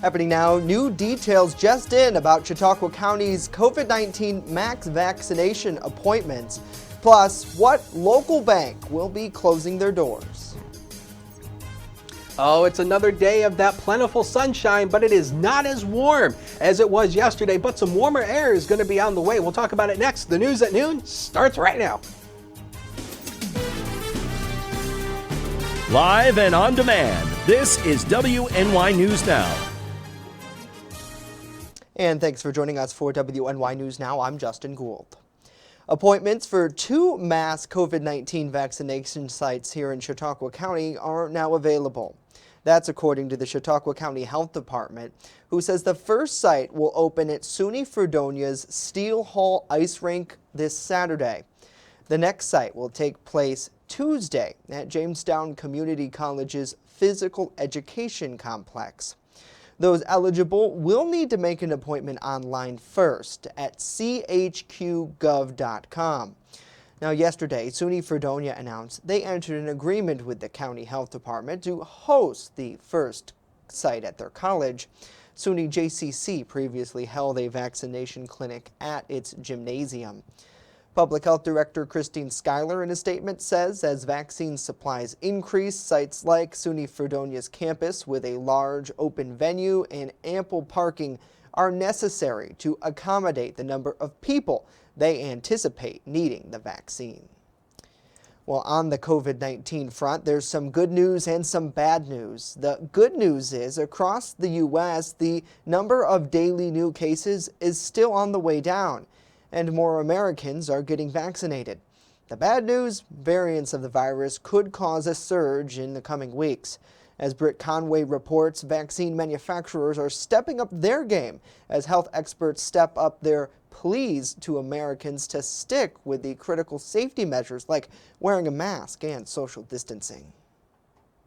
Happening now, new details just in about Chautauqua County's COVID-19 max vaccination appointments. Plus, what local bank will be closing their doors? Oh, it's another day of that plentiful sunshine, but it is not as warm as it was yesterday, but some warmer air is going to be on the way. We'll talk about it next. The news at noon starts right now. Live and on demand, this is WNY News Now. And thanks for joining us for WNY News Now. I'm Justin Gould. Appointments for 2 mass COVID-19 vaccination sites here in Chautauqua County are now available. That's according to the Chautauqua County Health Department, who says the first site will open at SUNY Fredonia's Steel Hall Ice Rink this Saturday. The next site will take place Tuesday at Jamestown Community College's Physical Education Complex. Those eligible will need to make an appointment online first at chqgov.com. Now, yesterday, SUNY Fredonia announced they entered an agreement with the County Health Department to host the first site at their college. SUNY JCC previously held a vaccination clinic at its gymnasium. Public Health Director Christine Schuyler in a statement says as vaccine supplies increase, sites like SUNY Fredonia's campus with a large open venue and ample parking are necessary to accommodate the number of people they anticipate needing the vaccine. Well, on the COVID-19 front, there's some good news and some bad news. The good news is across the U.S., the number of daily new cases is still on the way down, and more Americans are getting vaccinated. The bad news, variants of the virus could cause a surge in the coming weeks. As Britt Conway reports, vaccine manufacturers are stepping up their game as health experts step up their pleas to Americans to stick with the critical safety measures like wearing a mask and social distancing.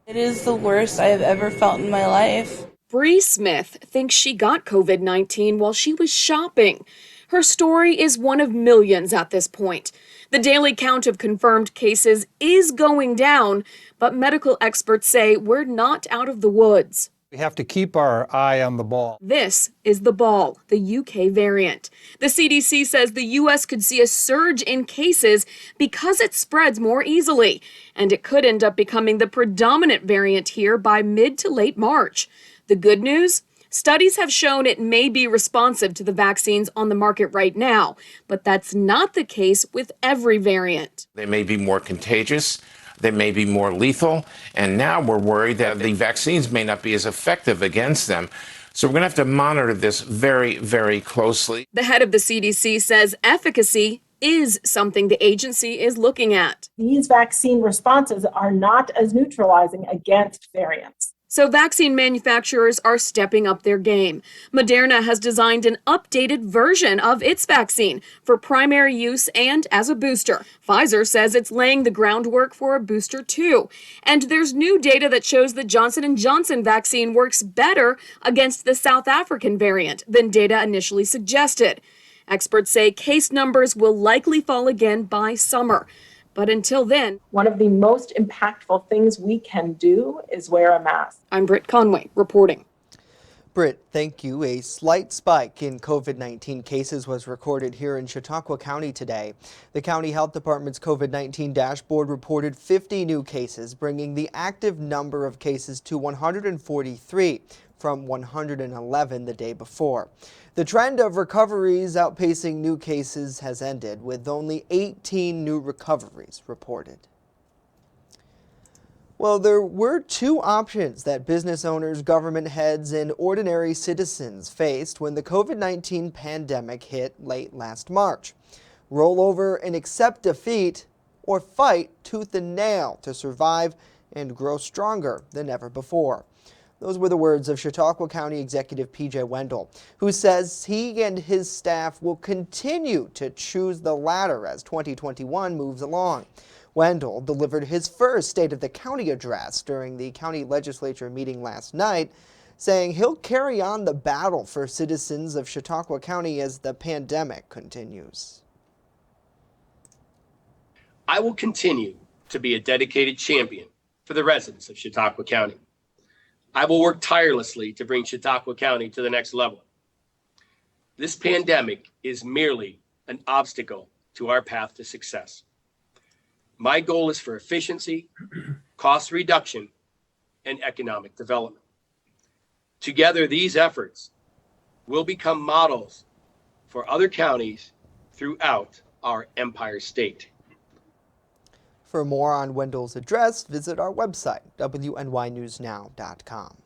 It is the worst I have ever felt in my life. Bree Smith thinks she got COVID-19 while she was shopping. Her story is one of millions at this point. The daily count of confirmed cases is going down, but medical experts say we're not out of the woods. We have to keep our eye on the ball. This is the ball, the UK variant. The CDC says the US could see a surge in cases because it spreads more easily, and it could end up becoming the predominant variant here by mid to late March. The good news? Studies have shown it may be responsive to the vaccines on the market right now, but that's not the case with every variant. They may be more contagious, they may be more lethal, and now we're worried that the vaccines may not be as effective against them. So we're going to have to monitor this very, very closely. The head of the CDC says efficacy is something the agency is looking at. These vaccine responses are not as neutralizing against variants. So vaccine manufacturers are stepping up their game. Moderna has designed an updated version of its vaccine for primary use and as a booster. Pfizer says it's laying the groundwork for a booster too. And there's new data that shows the Johnson & Johnson vaccine works better against the South African variant than data initially suggested. Experts say case numbers will likely fall again by summer. But until then, one of the most impactful things we can do is wear a mask. I'm Britt Conway reporting. Britt, thank you. A slight spike in COVID-19 cases was recorded here in Chautauqua County today. The County Health Department's COVID-19 dashboard reported 50 new cases, bringing the active number of cases to 143 from 111 the day before. The trend of recoveries outpacing new cases has ended, with only 18 new recoveries reported. Well, there were 2 options that business owners, government heads, and ordinary citizens faced when the COVID-19 pandemic hit late last March. Roll over and accept defeat, or fight tooth and nail to survive and grow stronger than ever before. Those were the words of Chautauqua County Executive P.J. Wendell, who says he and his staff will continue to choose the latter as 2021 moves along. Wendell delivered his first State of the County address during the county legislature meeting last night, saying he'll carry on the battle for citizens of Chautauqua County as the pandemic continues. I will continue to be a dedicated champion for the residents of Chautauqua County. I will work tirelessly to bring Chautauqua County to the next level. This pandemic is merely an obstacle to our path to success. My goal is for efficiency, cost reduction, and economic development. Together, these efforts will become models for other counties throughout our Empire State. For more on Wendell's address, visit our website, WNYNewsNow.com.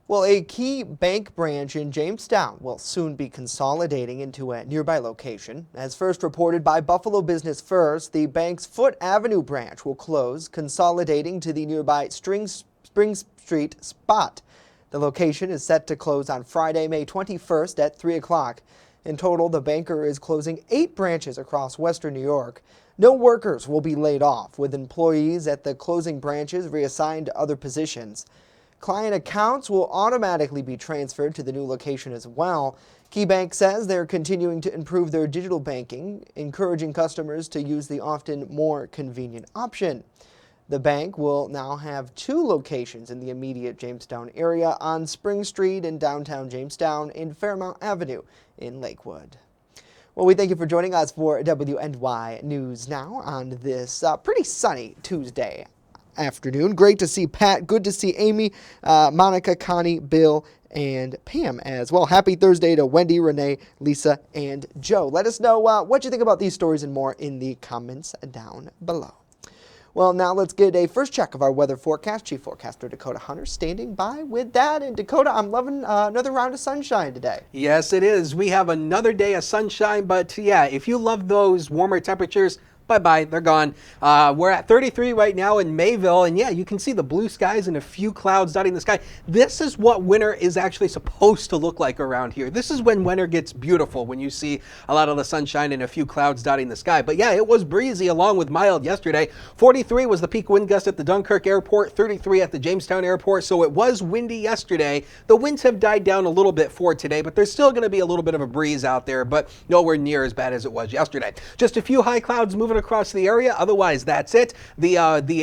Well, a key bank branch in Jamestown will soon be consolidating into a nearby location. As first reported by Buffalo Business First, the bank's Foote Avenue branch will close, consolidating to the nearby Spring Street spot. The location is set to close on Friday, May 21st at 3 o'clock. In total, the banker is closing 8 branches across western New York. No workers will be laid off, with employees at the closing branches reassigned to other positions. Client accounts will automatically be transferred to the new location as well. KeyBank says they're continuing to improve their digital banking, encouraging customers to use the often more convenient option. The bank will now have 2 locations in the immediate Jamestown area on Spring Street in downtown Jamestown and Fairmount Avenue in Lakewood. Well, we thank you for joining us for WNY News Now on this pretty sunny Tuesday afternoon. Great to see Pat. Good to see Amy, Monica, Connie, Bill, and Pam as well. Happy Thursday to Wendy, Renee, Lisa, and Joe. Let us know what you think about these stories and more in the comments down below. Well, now let's get a first check of our weather forecast. Chief Forecaster Dakota Hunter standing by with that. And Dakota, I'm loving another round of sunshine today. Yes, it is. We have another day of sunshine, but yeah, if you love those warmer temperatures, bye-bye, they're gone. We're at 33 right now in Mayville, and yeah, you can see the blue skies and a few clouds dotting the sky. This is what winter is actually supposed to look like around here. This is when winter gets beautiful, when you see a lot of the sunshine and a few clouds dotting the sky. But yeah, it was breezy along with mild yesterday. 43 was the peak wind gust at the Dunkirk Airport, 33 at the Jamestown Airport, so it was windy yesterday. The winds have died down a little bit for today, but there's still going to be a little bit of a breeze out there, but nowhere near as bad as it was yesterday. Just a few high clouds moving across the area. Otherwise, that's it. The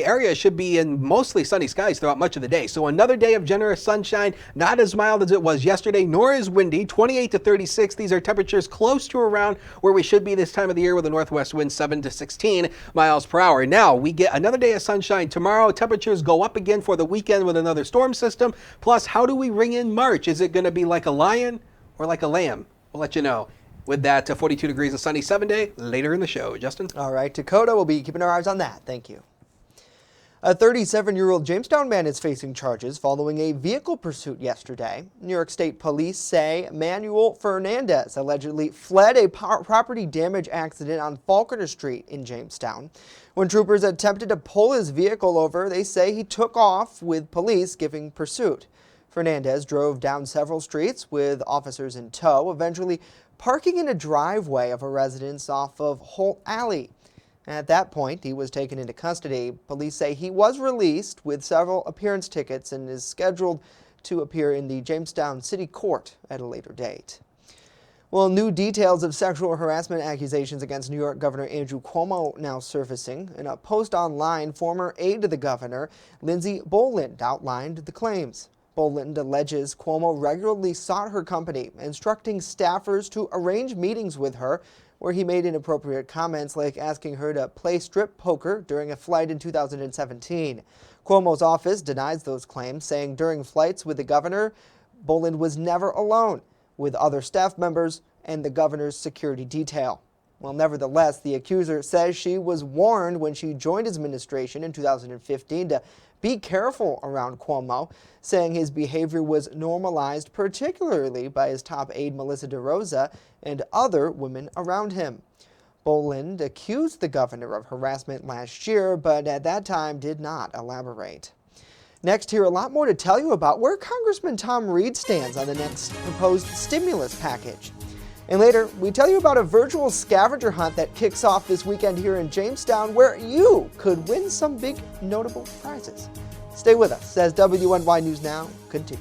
area should be in mostly sunny skies throughout much of the day. So another day of generous sunshine, not as mild as it was yesterday, nor as windy. 28 to 36. These are temperatures close to around where we should be this time of the year, with a northwest wind 7 to 16 miles per hour. Now we get another day of sunshine tomorrow. Temperatures go up again for the weekend with another storm system. Plus, how do we ring in March? Is it going to be like a lion or like a lamb? We'll let you know. With that, 42 degrees and sunny 7-day later in the show. Justin? All right, Dakota, we'll be keeping our eyes on that. Thank you. A 37-year-old Jamestown man is facing charges following a vehicle pursuit yesterday. New York State Police say Manuel Fernandez allegedly fled a property damage accident on Falconer Street in Jamestown. When troopers attempted to pull his vehicle over, they say he took off, with police giving pursuit. Fernandez drove down several streets with officers in tow, eventually parking in a driveway of a residence off of Holt Alley. At that point, he was taken into custody. Police say he was released with several appearance tickets and is scheduled to appear in the Jamestown City Court at a later date. Well, new details of sexual harassment accusations against New York Governor Andrew Cuomo now surfacing. In a post online, former aide to the governor, Lindsey Boland, outlined the claims. Boland alleges Cuomo regularly sought her company, instructing staffers to arrange meetings with her, where he made inappropriate comments like asking her to play strip poker during a flight in 2017. Cuomo's office denies those claims, saying during flights with the governor, Boland was never alone with other staff members and the governor's security detail. Well, nevertheless, the accuser says she was warned when she joined his administration in 2015 to be careful around Cuomo, saying his behavior was normalized particularly by his top aide Melissa DeRosa and other women around him. Boland accused the governor of harassment last year, but at that time did not elaborate. Next, here, a lot more to tell you about where Congressman Tom Reed stands on the next proposed stimulus package. And later, we tell you about a virtual scavenger hunt that kicks off this weekend here in Jamestown, where you could win some big notable prizes. Stay with us as WNY News Now continues.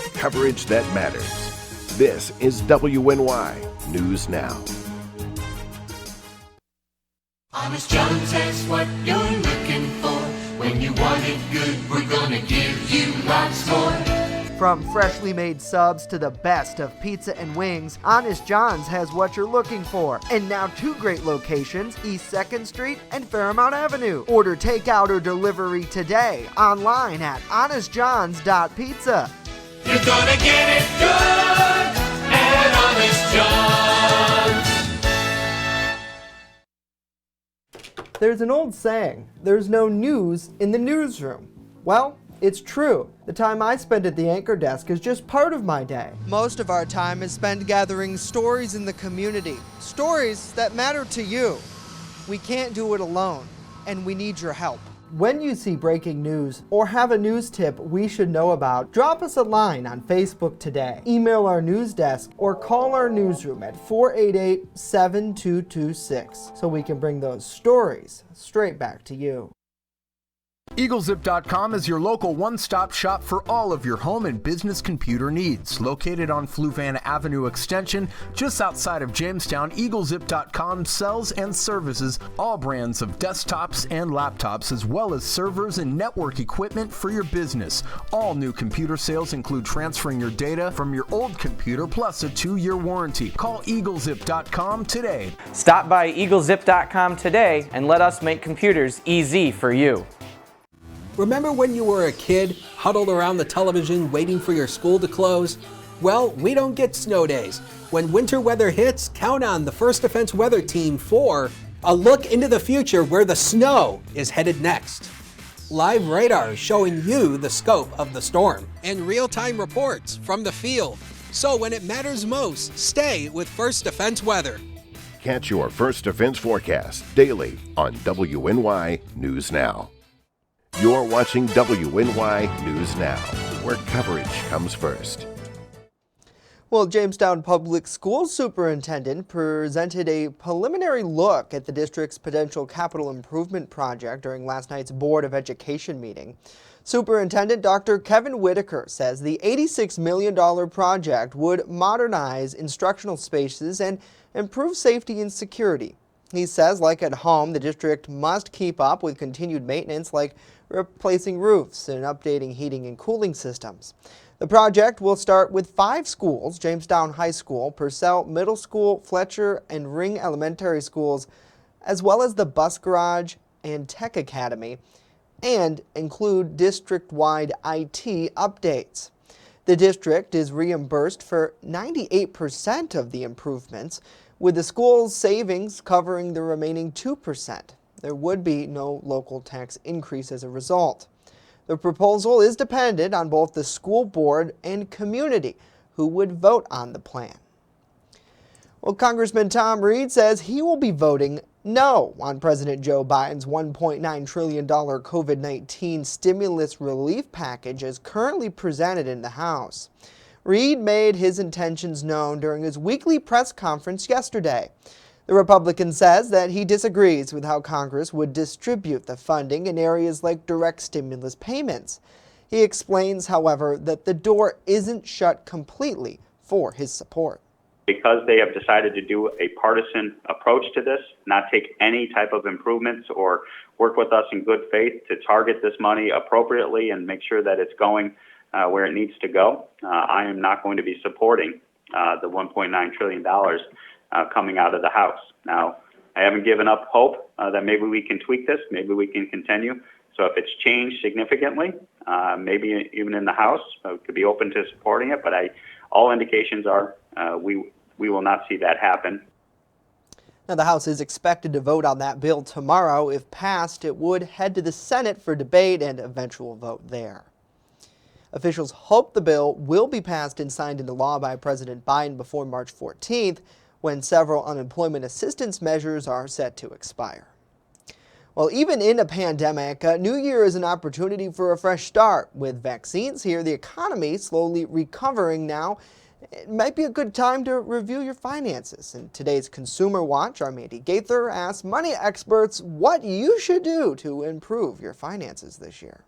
with coverage that matters. This is WNY News Now. Honest John's has what you're looking for. When you want it good, we're gonna give you lots more. From freshly made subs to the best of pizza and wings, Honest John's has what you're looking for. And now 2 great locations, East 2nd Street and Fairmount Avenue. Order takeout or delivery today online at honestjohns.pizza. You're gonna get it good at Honest John's. There's an old saying, there's no news in the newsroom. Well, it's true. The time I spend at the anchor desk is just part of my day. Most of our time is spent gathering stories in the community, stories that matter to you. We can't do it alone, and we need your help. When you see breaking news or have a news tip we should know about, drop us a line on Facebook today, email our news desk, or call our newsroom at 488-7226 so we can bring those stories straight back to you. EagleZip.com is your local one-stop shop for all of your home and business computer needs. Located on Fluvanna Avenue Extension, just outside of Jamestown, EagleZip.com sells and services all brands of desktops and laptops, as well as servers and network equipment for your business. All new computer sales include transferring your data from your old computer plus a 2-year warranty. Call EagleZip.com today. Stop by EagleZip.com today and let us make computers easy for you. Remember when you were a kid, huddled around the television waiting for your school to close? Well, we don't get snow days. When winter weather hits, count on the First Defense Weather Team for a look into the future where the snow is headed next. Live radar showing you the scope of the storm. And real-time reports from the field. So when it matters most, stay with First Defense Weather. Catch your First Defense forecast daily on WNY News Now. You're watching WNY News Now, where coverage comes first. Well, Jamestown Public Schools Superintendent presented a preliminary look at the district's potential capital improvement project during last night's Board of Education meeting. Superintendent Dr. Kevin Whitaker says the $86 million project would modernize instructional spaces and improve safety and security. He says, like at home, the district must keep up with continued maintenance like replacing roofs and updating heating and cooling systems. The project will start with 5 schools: Jamestown High School, Purcell Middle School, Fletcher and Ring Elementary Schools, as well as the Bus Garage and Tech Academy, and include district-wide IT updates. The district is reimbursed for 98% of the improvements, with the school's savings covering the remaining 2%. There would be no local tax increase as a result. The proposal is dependent on both the school board and community, who would vote on the plan. Well, Congressman Tom Reed says he will be voting no on President Joe Biden's $1.9 trillion COVID-19 stimulus relief package as currently presented in the House. Reed made his intentions known during his weekly press conference yesterday. The Republican says that he disagrees with how Congress would distribute the funding in areas like direct stimulus payments. He explains, however, that the door isn't shut completely for his support. Because they have decided to do a partisan approach to this, not take any type of improvements or work with us in good faith to target this money appropriately and make sure that it's going where it needs to go, I am not going to be supporting the $1.9 trillion coming out of the House. Now, I haven't given up hope that maybe we can tweak this, maybe we can continue. So if it's changed significantly, maybe even in the House, could be open to supporting it, but all indications are we will not see that happen. Now, the House is expected to vote on that bill tomorrow. If passed, it would head to the Senate for debate and eventual vote there. Officials hope the bill will be passed and signed into law by President Biden before March 14th, when several unemployment assistance measures are set to expire. Well, even in a pandemic, New Year is an opportunity for a fresh start. With vaccines here, the economy slowly recovering now, it might be a good time to review your finances. In today's Consumer Watch, our Mandy Gaither asks money experts what you should do to improve your finances this year.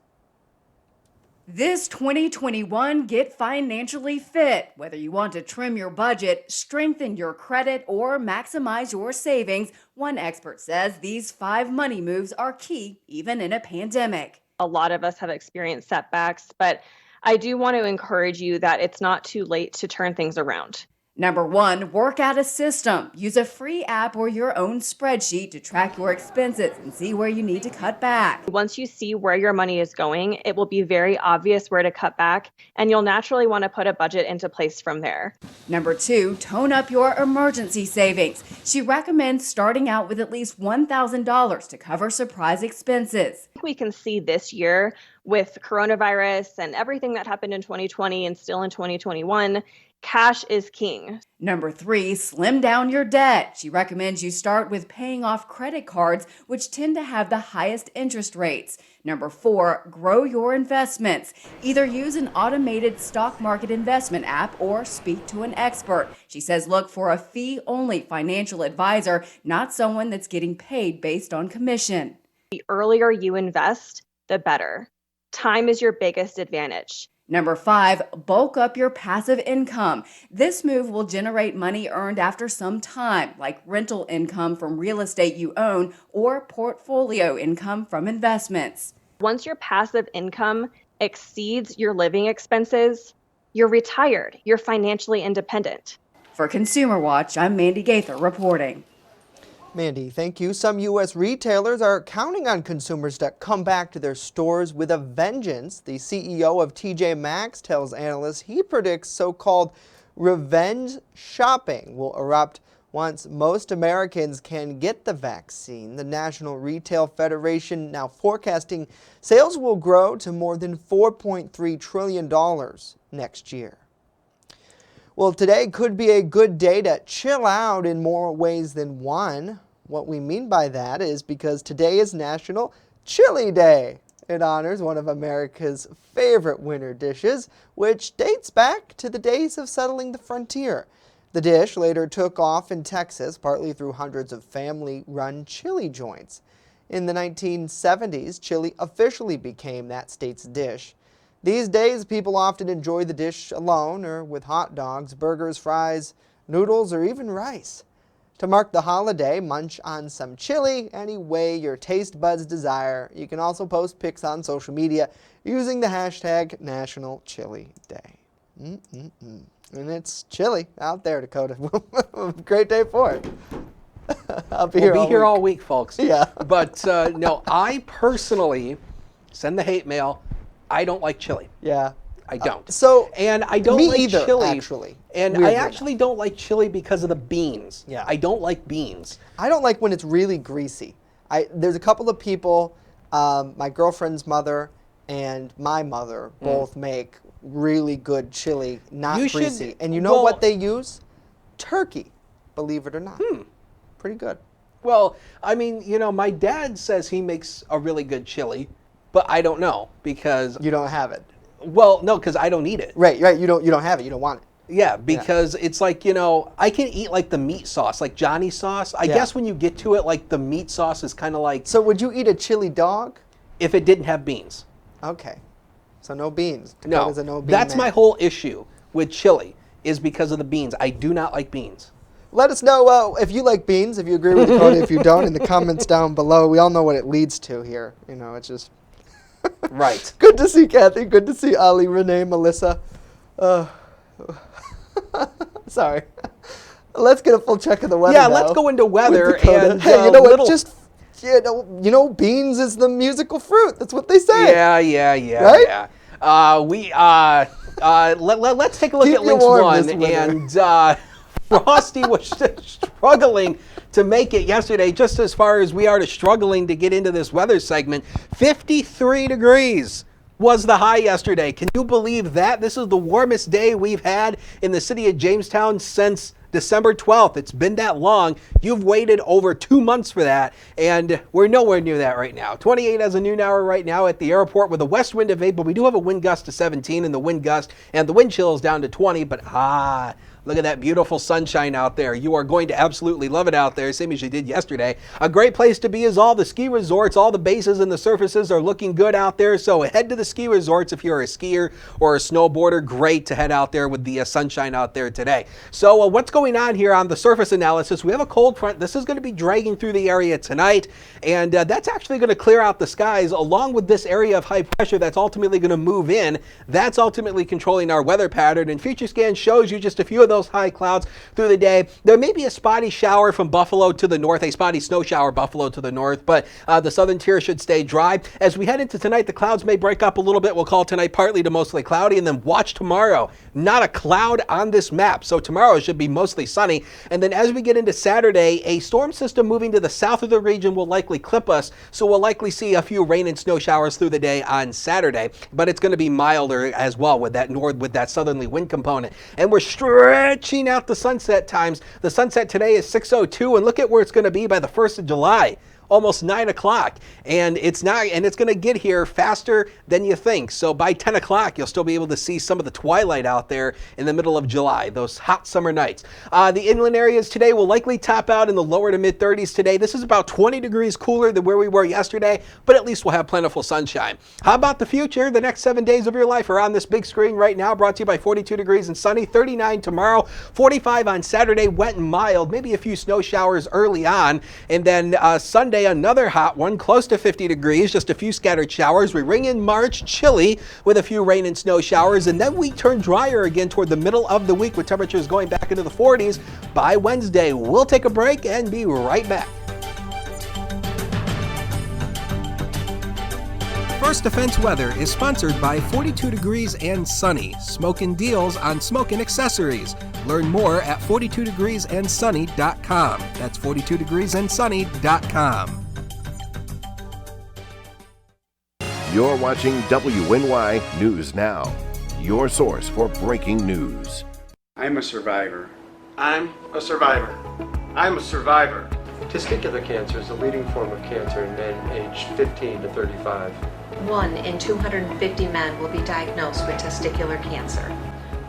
This 2021, get financially fit. Whether you want to trim your budget, strengthen your credit, or maximize your savings, one expert says these 5 money moves are key even in a pandemic. A lot of us have experienced setbacks, but I do want to encourage you that it's not too late to turn things around. Number 1, work out a system. Use a free app or your own spreadsheet to track your expenses and see where you need to cut back. Once you see where your money is going, it will be very obvious where to cut back, and you'll naturally want to put a budget into place from there. Number 2, tone up your emergency savings. She recommends starting out with at least $1,000 to cover surprise expenses. We can see this year with coronavirus and everything that happened in 2020 and still in 2021, cash is king. Number 3, slim down your debt. She recommends you start with paying off credit cards, which tend to have the highest interest rates. Number 4, grow your investments. Either use an automated stock market investment app or speak to an expert. She says look for a fee-only financial advisor, not someone that's getting paid based on commission. The earlier you invest, the better. Time is your biggest advantage. Number 5, bulk up your passive income. This move will generate money earned after some time, like rental income from real estate you own or portfolio income from investments. Once your passive income exceeds your living expenses, you're retired. You're financially independent. For Consumer Watch, I'm Mandy Gaither reporting. Mandy, thank you. Some U.S. retailers are counting on consumers to come back to their stores with a vengeance. The CEO of TJ Maxx tells analysts he predicts so-called revenge shopping will erupt once most Americans can get the vaccine. The National Retail Federation now forecasting sales will grow to more than $4.3 trillion next year. Well, today could be a good day to chill out in more ways than one. What we mean by that is because today is National Chili Day. It honors one of America's favorite winter dishes, which dates back to the days of settling the frontier. The dish later took off in Texas, partly through hundreds of family-run chili joints. In the 1970s, chili officially became that state's dish. These days, people often enjoy the dish alone or with hot dogs, burgers, fries, noodles, or even rice. To mark the holiday, munch on some chili any way your taste buds desire. You can also post pics on social media using the hashtag National Chili Day. And it's chilly out there, Dakota. Great day for it. We'll be here all week, folks. Yeah. But no, I personally send the hate mail. I don't like chili. Yeah. I don't. And I don't me like either, chili. actually. And Weirdly I actually don't like chili because of the beans. Yeah. I don't like beans. I don't like when it's really greasy. There's a couple of people, my girlfriend's mother and my mother both make really good chili, not greasy. And you know what they use? Turkey, believe it or not. Pretty good. Well, I mean, you know, my dad says he makes a really good chili, but I don't know because you don't have it. Well, no, because I don't eat it. Right. You don't have it. You don't want it. Yeah, because it's like, you know, I can eat like the meat sauce, like Johnny's sauce. I guess when you get to it, like the meat sauce is kind of like. So would you eat a chili dog? If it didn't have beans. Okay. So no beans. No, that's my whole issue with chili is because of the beans. I do not like beans. Let us know if you like beans, if you agree with Dakota, if you don't, in the comments down below. We all know what it leads to here. You know, it's just. Right. Good to see Kathy. Good to see Ali, Renee, Melissa. Sorry. Let's get a full check of the weather. Yeah, let's go into weather. And hey, you know what? Just you know, beans is the musical fruit. That's what they say. Yeah. Right? Let's take a look at Links 1. And Frosty was struggling to make it yesterday, just as far as we are struggling to get into this weather segment. 53 degrees was the high yesterday. Can you believe that? This is the warmest day we've had in the city of Jamestown since December 12th. It's been that long. You've waited over 2 months for that, and we're nowhere near that right now. 28 as a noon hour right now at the airport with a west wind of 8, but we do have a wind gust to 17 and the wind gust, and the wind chill is down to 20, but Look at that beautiful sunshine out there. You are going to absolutely love it out there, same as you did yesterday. A great place to be is all the ski resorts. All the bases and the surfaces are looking good out there. So head to the ski resorts if you're a skier or a snowboarder. Great to head out there with the sunshine out there today. So what's going on here on the surface analysis? We have a cold front. This is going to be dragging through the area tonight. And that's actually going to clear out the skies along with this area of high pressure that's ultimately going to move in. That's ultimately controlling our weather pattern. And Future Scan shows you just a few of those high clouds through the day. There may be a spotty shower from Buffalo to the north, a spotty snow shower Buffalo to the north, but the southern tier should stay dry. As we head into tonight, the clouds may break up a little bit. We'll call tonight partly to mostly cloudy, and then watch tomorrow. Not a cloud on this map. So tomorrow should be mostly sunny. And then as we get into Saturday, a storm system moving to the south of the region will likely clip us. So we'll likely see a few rain and snow showers through the day on Saturday, but it's going to be milder as well with that southerly wind component. And we're stretching out the sunset times. The sunset today is 6:02, and look at where it's going to be by the 1st of July. Almost 9 o'clock, and it's going to get here faster than you think. So by 10 o'clock, you'll still be able to see some of the twilight out there in the middle of July, those hot summer nights. The inland areas today will likely top out in the lower to mid 30s today. This is about 20 degrees cooler than where we were yesterday, but at least we'll have plentiful sunshine. How about the future? The next 7 days of your life are on this big screen right now, brought to you by 42 degrees and sunny, 39 tomorrow, 45 on Saturday, wet and mild, maybe a few snow showers early on, and then Sunday, another hot one, close to 50 degrees, just a few scattered showers. We ring in March, chilly, with a few rain and snow showers, and then we turn drier again toward the middle of the week with temperatures going back into the 40s by Wednesday. We'll take a break and be right back. First Defense Weather is sponsored by 42 Degrees and Sunny, smokin' deals on smokin' accessories. Learn more at 42degreesandsunny.com. That's 42degreesandsunny.com. You're watching WNY News Now, your source for breaking news. I'm a survivor. I'm a survivor. I'm a survivor. Testicular cancer is the leading form of cancer in men aged 15 to 35. 1 in 250 men will be diagnosed with testicular cancer.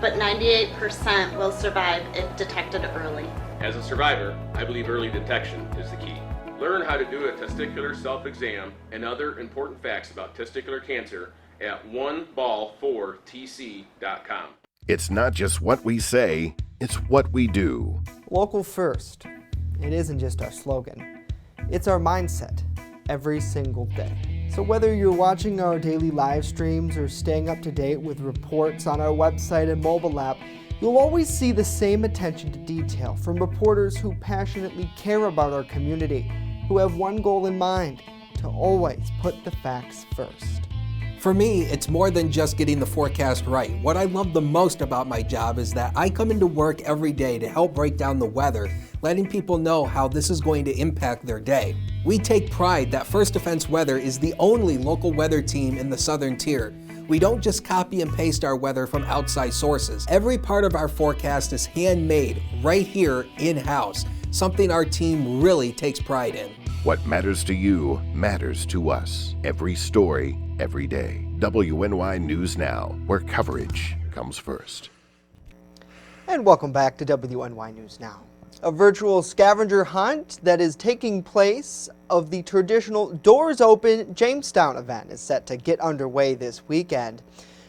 But 98% will survive if detected early. As a survivor, I believe early detection is the key. Learn how to do a testicular self-exam and other important facts about testicular cancer at oneball4tc.com. It's not just what we say, it's what we do. Local first. It isn't just our slogan. It's our mindset every single day. So whether you're watching our daily live streams or staying up to date with reports on our website and mobile app, you'll always see the same attention to detail from reporters who passionately care about our community, who have one goal in mind: to always put the facts first. For me, it's more than just getting the forecast right. What I love the most about my job is that I come into work every day to help break down the weather, letting people know how this is going to impact their day. We take pride that First Defense Weather is the only local weather team in the southern tier. We don't just copy and paste our weather from outside sources. Every part of our forecast is handmade right here in-house, something our team really takes pride in. What matters to you matters to us. Every story, every day. WNY News Now, where coverage comes first. And welcome back to WNY News Now. A virtual scavenger hunt that is taking place of the traditional Doors Open Jamestown event is set to get underway this weekend.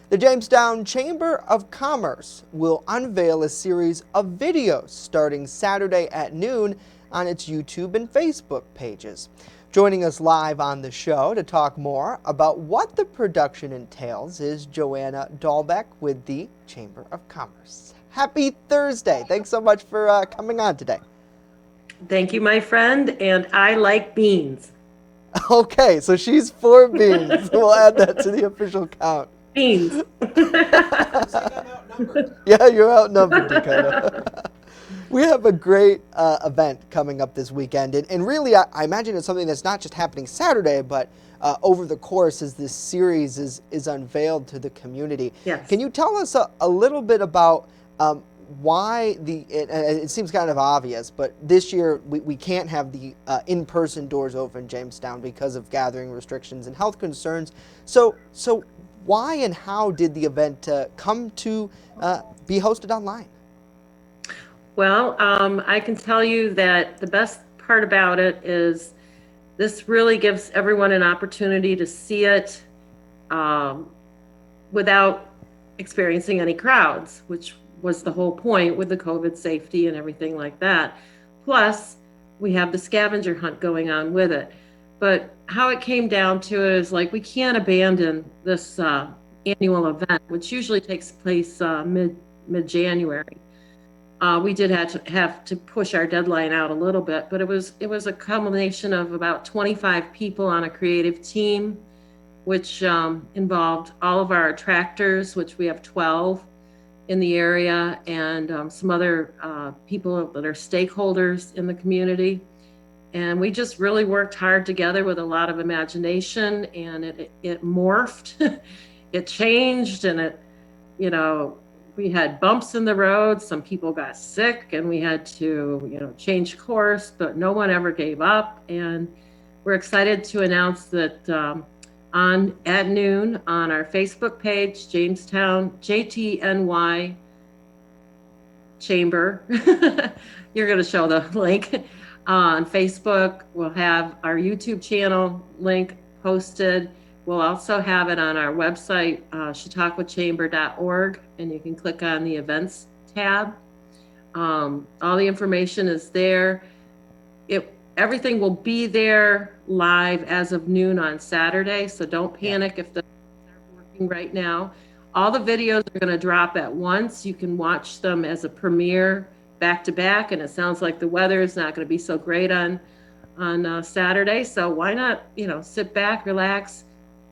The Jamestown Chamber of Commerce will unveil a series of videos starting Saturday at noon on its YouTube and Facebook pages. Joining us live on the show to talk more about what the production entails is Joanna Dahlbeck with the Chamber of Commerce. Happy Thursday. Thanks so much for coming on today. Thank you, my friend, and I like beans. Okay, so she's for beans. We'll add that to the official count. Beans. Yeah, you're outnumbered, Dakota. We have a great event coming up this weekend, and really I imagine it's something that's not just happening Saturday, but over the course as this series is unveiled to the community. Yes. Can you tell us a little bit about why it seems kind of obvious, but this year we can't have the in-person Doors Open in Jamestown because of gathering restrictions and health concerns. So why and how did the event come to be hosted online? Well, I can tell you that the best part about it is this really gives everyone an opportunity to see it without experiencing any crowds, which was the whole point with the COVID safety and everything like that. Plus, we have the scavenger hunt going on with it. But how it came down to it is like we can't abandon this annual event, which usually takes place mid-January. We did have to push our deadline out a little bit, but it was a combination of about 25 people on a creative team, which involved all of our attractors, which we have 12 in the area, and some other people that are stakeholders in the community. And we just really worked hard together with a lot of imagination, and it morphed, it changed, and we had bumps in the road. Some people got sick and we had to, change course, but no one ever gave up. And we're excited to announce that at noon on our Facebook page, Jamestown JTNY Chamber, you're going to show the link on Facebook. We'll have our YouTube channel link posted. We'll also have it on our website, chautauquachamber.org, and you can click on the events tab. All the information is there. Everything will be there live as of noon on Saturday, so don't panic if they're working right now. All the videos are going to drop at once. You can watch them as a premiere back to back, and it sounds like the weather is not going to be so great on Saturday, so why not, sit back, relax,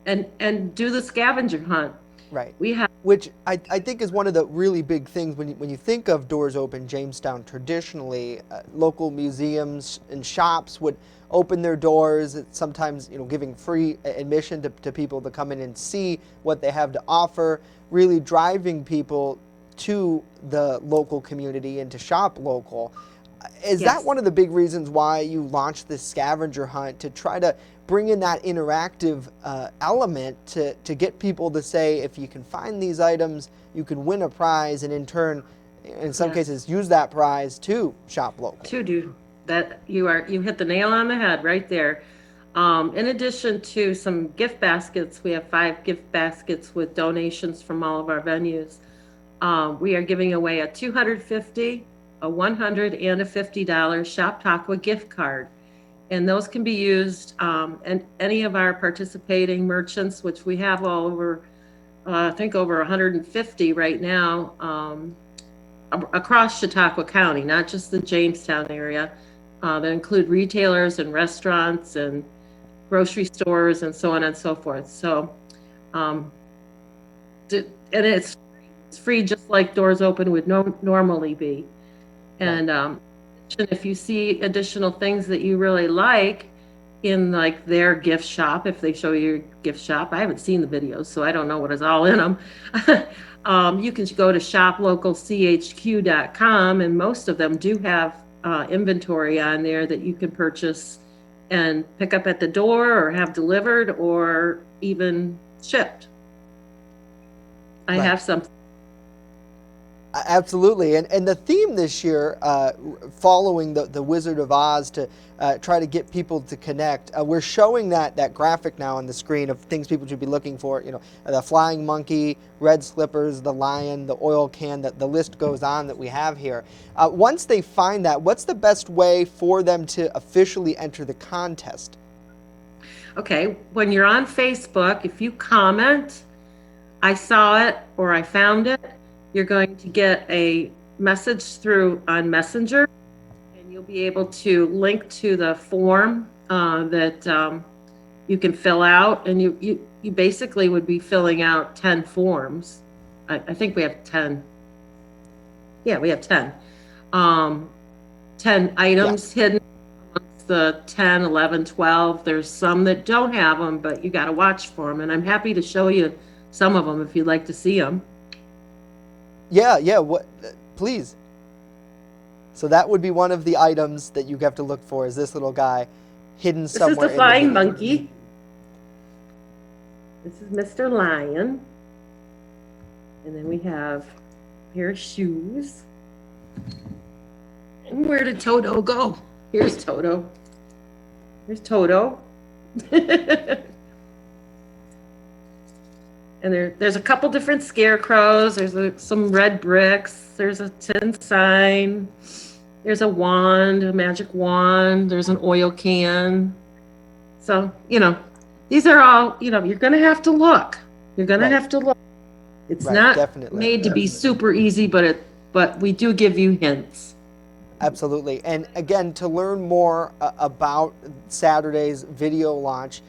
and do the scavenger hunt. Right. We have, which I think is one of the really big things when you think of Doors Open Jamestown. Traditionally, local museums and shops would open their doors, sometimes giving free admission to people to come in and see what they have to offer, really driving people to the local community and to shop local. Is that one of the big reasons why you launched this scavenger hunt, to try to bring in that interactive element to get people to say, if you can find these items, you can win a prize, and in turn, in some cases, use that prize to shop local? To do that, you hit the nail on the head right there. In addition to some gift baskets, we have 5 gift baskets with donations from all of our venues. We are giving away a $250, a $100, and a $50 Chautauqua gift card. And those can be used and any of our participating merchants, which we have all over, I think over 150 right now, across Chautauqua County, not just the Jamestown area, that include retailers and restaurants and grocery stores and so on and so forth. So, and it's free just like Doors Open would normally be. And if you see additional things that you really like in like their gift shop, if they show you your gift shop, I haven't seen the videos, so I don't know what is all in them. You can go to shoplocalchq.com, and most of them do have inventory on there that you can purchase and pick up at the door or have delivered or even shipped. I have something. Absolutely, and the theme this year, following the Wizard of Oz, to try to get people to connect. We're showing that graphic now on the screen of things people should be looking for. The flying monkey, red slippers, the lion, the oil can. The list goes on that we have here. Once they find that, what's the best way for them to officially enter the contest? Okay, when you're on Facebook, if you comment, "I saw it" or "I found it," you're going to get a message through on Messenger, and you'll be able to link to the form that you can fill out. And you basically would be filling out 10 forms. I think we have 10. Yeah, we have 10. 10 items hidden amongst the 10, 11, 12. There's some that don't have them, but you got to watch for them. And I'm happy to show you some of them if you'd like to see them. Yeah, please. So that would be one of the items that you have to look for, is this little guy hidden somewhere. This is the flying monkey. This is Mr. Lion. And then we have a pair of shoes. Where did Toto go? Here's Toto. Here's Toto. And there's a couple different scarecrows. There's some red bricks. There's a tin sign. There's a wand, a magic wand. There's an oil can. So, these are all, you're going to have to look. You're going to have to look. It's not made to be super easy, but we do give you hints. Absolutely. And again, to learn more about Saturday's video launch,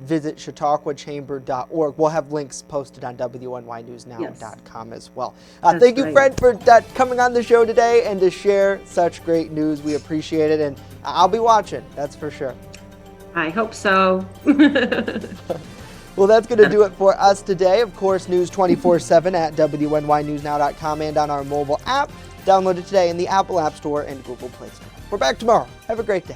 visit chautauquachamber.org. We'll have links posted on WNYNewsNow.com as well. Thank you, Fred, for coming on the show today and to share such great news. We appreciate it, and I'll be watching, that's for sure. I hope so. Well, that's going to do it for us today. Of course, news 24/7 at WNYNewsNow.com and on our mobile app. Download it today in the Apple App Store and Google Play Store. We're back tomorrow. Have a great day.